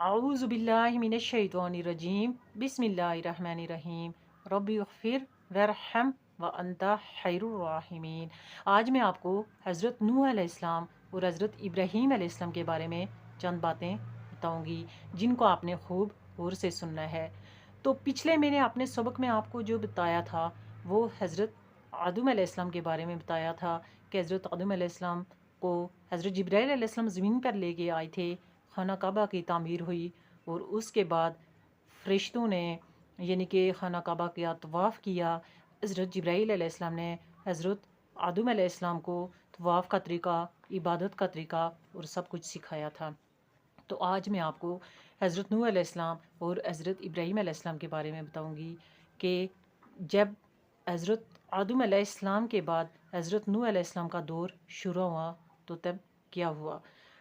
अऊज़ु बिल्लाहि मिनश शैतानिर रजीम बिस्मिल्लाहिर रहमानिर रहीम रब्बि इग़फ़िर वरहम व अंता खैरुर राहिमीन। आज मैं आपको हज़रत नूह अलैहिस्सलाम और हज़रत इब्राहीम अलैहिस्सलाम के बारे में चंद बातें बताऊंगी जिनको आपने खूब गौर से सुनना है। तो पिछले मैंने अपने सबक में आपको जो बताया था वो हज़रत आदम अलैहिस्सलाम के बारे में बताया था कि हज़रत आदम अलैहिस्सलाम को हज़रत जिब्राईल अलैहिस्सलाम ज़मीन पर लेके आए थे, खाना काबा की तामीर हुई और उसके बाद फरिश्तों ने यानी कि खाना काबा का तवाफ़ किया। हज़रत जिब्राईल अलैहिस्सलाम ने हज़रत आदम अलैहिस्सलाम को तवाफ़ का तरीक़ा, इबादत का तरीक़ा और सब कुछ सिखाया था। तो आज मैं आपको हज़रत नूह अलैहिस्सलाम और हज़रत इब्राहीम अलैहिस्सलाम के बारे में बताऊंगी कि जब हज़रत आदम अलैहिस्सलाम के बाद हज़रत नूह अलैहिस्सलाम का दौर शुरू हुआ तो तब क्या हुआ।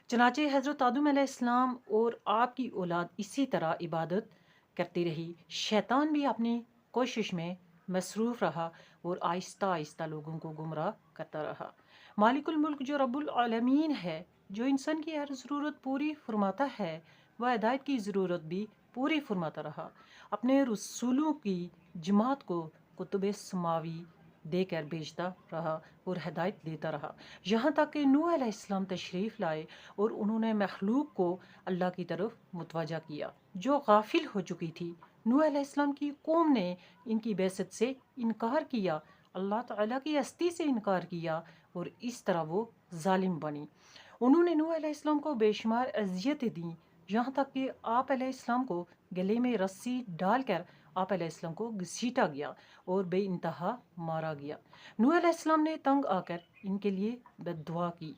चनाचे हज़रत आदम अलैहिस्सलाम और आपकी औलाद इसी तरह इबादत करती रही। शैतान भी अपनी कोशिश में मसरूफ़ रहा और आहिस्ता आहिस्ता लोगों को गुमराह करता रहा। मालिकुल मुल्क जो रब्बुल आलमीन है, जो इंसान की हर ज़रूरत पूरी फरमाता है, वह हिदायत की ज़रूरत भी पूरी फरमाता रहा। अपने रसूलों की जमात को कुतुब समावी देकर भेजता रहा और हिदायत देता रहा, यहाँ तक कि नूह अलैहिस्सलाम तशरीफ़ लाए और उन्होंने मखलूक को अल्लाह की तरफ मुतवज्जा किया जो गाफिल हो चुकी थी। नूह अलैहिस्सलाम की कौम ने इनकी बेइज्जत से इनकार किया, अल्लाह ताला की हस्ती से इनकार किया और इस तरह वो जालिम बनी। उन्होंने नूह अलैहिस्सलाम को बेशुमार अजियतें दी, यहाँ तक कि आप अलैहिस्सलाम को गले में रस्सी डालकर आप अलैहिस्सलाम को घसीटा गया और बेइंतहा मारा गया। नूह अलैहिस्सलाम ने तंग आकर इनके लिए बद्दुआ की।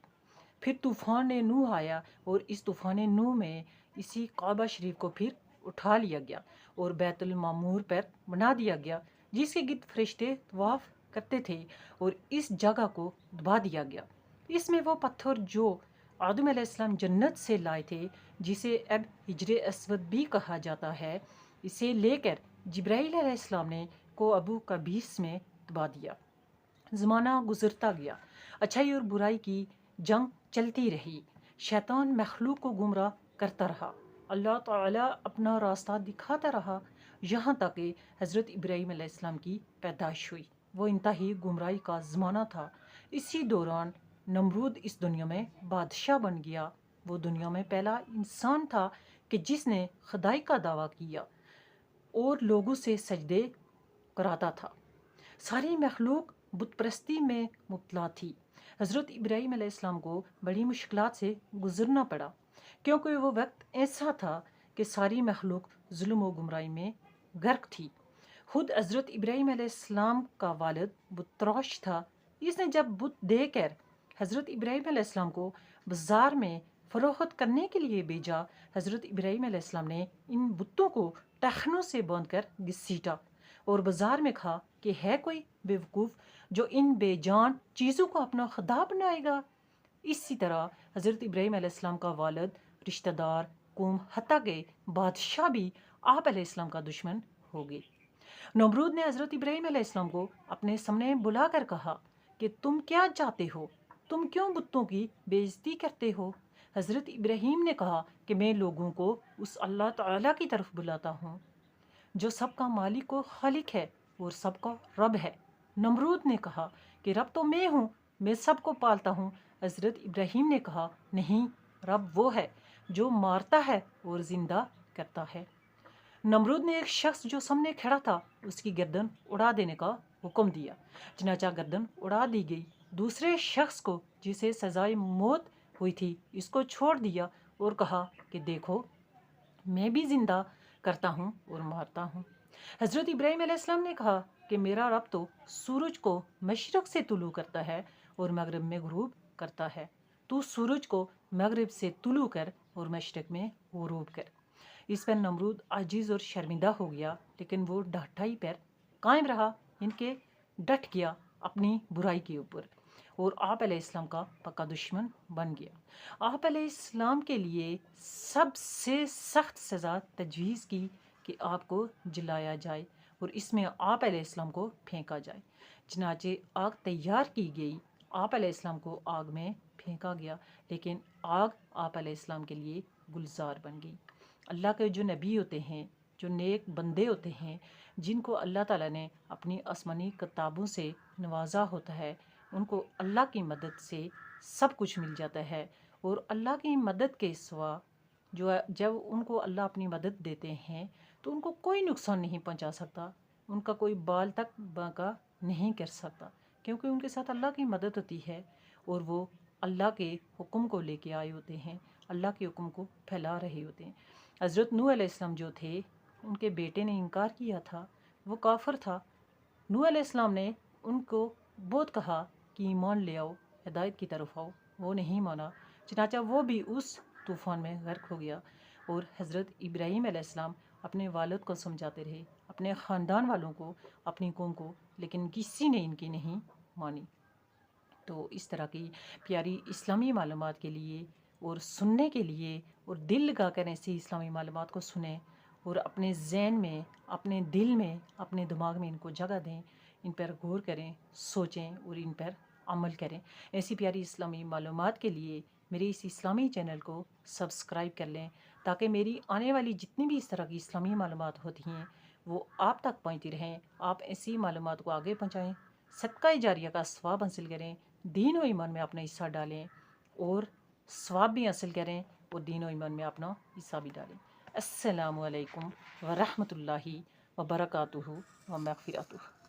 फिर तूफ़ान ने नूह आया और इस तूफ़ान नूह में इसी काबा शरीफ को फिर उठा लिया गया और बैतुल मामूर पर बना दिया गया, जिसके गिर्द फरिश्ते तवाफ़ करते थे, और इस जगह को दबा दिया गया। इसमें वो पत्थर जो आदम अलैहिस्सलाम जन्नत से लाए थे, जिसे अब हिजरे अस्वद भी कहा जाता है, इसे लेकर जिब्राईल अलैहिस्सलाम ने को अबू कबीस में दबा दिया। ज़माना गुजरता गया, अच्छाई और बुराई की जंग चलती रही, शैतान मखलूक को गुमराह करता रहा, अल्लाह ताला अपना रास्ता दिखाता रहा, यहाँ तक कि हज़रत इब्राहीम अलैहिस्सलाम की पैदाइश हुई। वो इंतहाई गुमराही का ज़माना था। इसी दौरान नमरूद इस दुनिया में बादशाह बन गया। वो दुनिया में पहला इंसान था कि जिसने खुदाई का दावा किया और लोगों से सजदे कराता था। सारी मखलूक बुतप्रस्ती में मुब्तला थी। हज़रत इब्राहीम अलैहिस्सलाम को बड़ी मुश्किलात से गुजरना पड़ा, क्योंकि वो वक्त ऐसा था कि सारी मखलूक जुल्म व गुमराही में गर्क थी। खुद हज़रत इब्राहीम अलैहिस्सलाम का वालिद बुतराश था। इसने जब बुत देकर हज़रत इब्राहीम अलैहिस्सलाम को बाज़ार में फ़रोख्त करने के लिए भेजा, हज़रत इब्राहीम अलैहिस्सलाम ने इन बुतों को टखनों से बांधकर घसीटा और बाज़ार में कहा कि है कोई बेवकूफ़ जो इन बेजान चीज़ों को अपना खुदा बनाएगा। इसी तरह हज़रत इब्राहीम अलैहिस्सलाम का वालिद, रिश्तेदार, कौम, हत्ता के बादशाह भी आप अलैहिस्सलाम का दुश्मन हो गए। नमरूद ने हज़रत इब्राहीम अलैहिस्सलाम को अपने सामने बुलाकर कहा कि तुम क्या चाहते हो, तुम क्यों बुतों की बेइज्जती करते हो। हज़रत इब्राहीम ने कहा कि मैं लोगों को उस अल्लाह ताला की तरफ बुलाता हूँ जो सबका मालिक व खालिक है और सबका रब है। नमरूद ने कहा कि रब तो मैं हूँ, मैं सबको पालता हूँ। हज़रत इब्राहीम ने कहा नहीं, रब वो है जो मारता है और ज़िंदा करता है। नमरूद ने एक शख्स जो सामने खड़ा था उसकी गर्दन उड़ा देने का हुक्म दिया। चनाचा गर्दन उड़ा दी गई। दूसरे शख्स को जिसे सजाए मौत हुई थी इसको छोड़ दिया और कहा कि देखो, मैं भी जिंदा करता हूँ और मारता हूँ। हज़रत इब्राहीम अलैहिस्सलाम ने कहा कि मेरा रब तो सूरज को मशरक़ से तुलू करता है और मगरिब में गुरूब करता है। तू सूरज को मगरिब से तुलू कर और मशरक़ में गुरूब कर। इस पर नमरूद आजिज़ और शर्मिंदा हो गया, लेकिन वो ढाई पर कायम रहा, इनके डट गया अपनी बुराई के ऊपर और आप अलैहिस्सलाम का पक्का दुश्मन बन गया। आप अलैहिस्सलाम के लिए सबसे सख्त सज़ा तजवीज़ की कि आपको जलाया जाए और इसमें आप अलैहिस्सलाम को फेंका जाए। चनाचे आग तैयार की गई, आप अलैहिस्सलाम को आग में फेंका गया, लेकिन आग आप अलैहिस्सलाम के लिए गुलजार बन गई। اللہ کے جو نبی ہوتے ہیں، جو نیک بندے ہوتے ہیں، جن کو اللہ تعالیٰ نے اپنی آسمانی کتابوں سے نوازا ہوتا ہے، ان کو اللہ کی مدد سے سب کچھ مل جاتا ہے۔ اور اللہ کی مدد کے سوا جب ان کو اللہ اپنی مدد دیتے ہیں تو ان کو کوئی نقصان نہیں پہنچا سکتا، ان کا کوئی بال تک باقا نہیں کر سکتا، کیونکہ ان کے ساتھ اللہ کی مدد ہوتی ہے اور وہ اللہ کے حکم کو لے کے آئے ہوتے ہیں، اللہ کے حکم کو پھیلا رہے ہوتے ہیں۔ حضرت نوح علیہ السلام جو تھے، ان کے بیٹے نے انکار کیا تھا، وہ کافر تھا۔ نوح علیہ السلام نے ان کو بہت کہا کہ ایمان لے آؤ، ہدایت کی طرف آؤ، وہ نہیں مانا، چنانچہ وہ بھی اس طوفان میں غرق ہو گیا۔ اور حضرت ابراہیم علیہ السلام اپنے والد کو سمجھاتے رہے، اپنے خاندان والوں کو، اپنی قوم کو، لیکن کسی نے ان کی نہیں مانی۔ تو اس طرح کی پیاری اسلامی معلومات کے لیے اور سننے کے لیے، اور دل لگا کر ایسی اسلامی معلومات کو سنیں اور اپنے ذہن میں، اپنے دل میں، اپنے دماغ میں ان کو جگہ دیں، ان پر غور کریں، سوچیں اور ان پر عمل کریں۔ ایسی پیاری اسلامی معلومات کے لیے میرے اس اسلامی چینل کو سبسکرائب کر لیں، تاکہ میری آنے والی جتنی بھی اس طرح کی اسلامی معلومات ہوتی ہیں وہ آپ تک پہنچتی رہیں، آپ ایسی معلومات کو آگے پہنچائیں، صدقہ جاریہ کا ثواب حاصل کریں، دین و ایمان میں اپنا حصہ ڈالیں اور ثواب بھی حاصل کریں اور دین و ایمان میں اپنا حصہ بھی ڈالیں۔ السلام علیکم ورحمۃ اللہ وبرکاتہ و مغفرتہ۔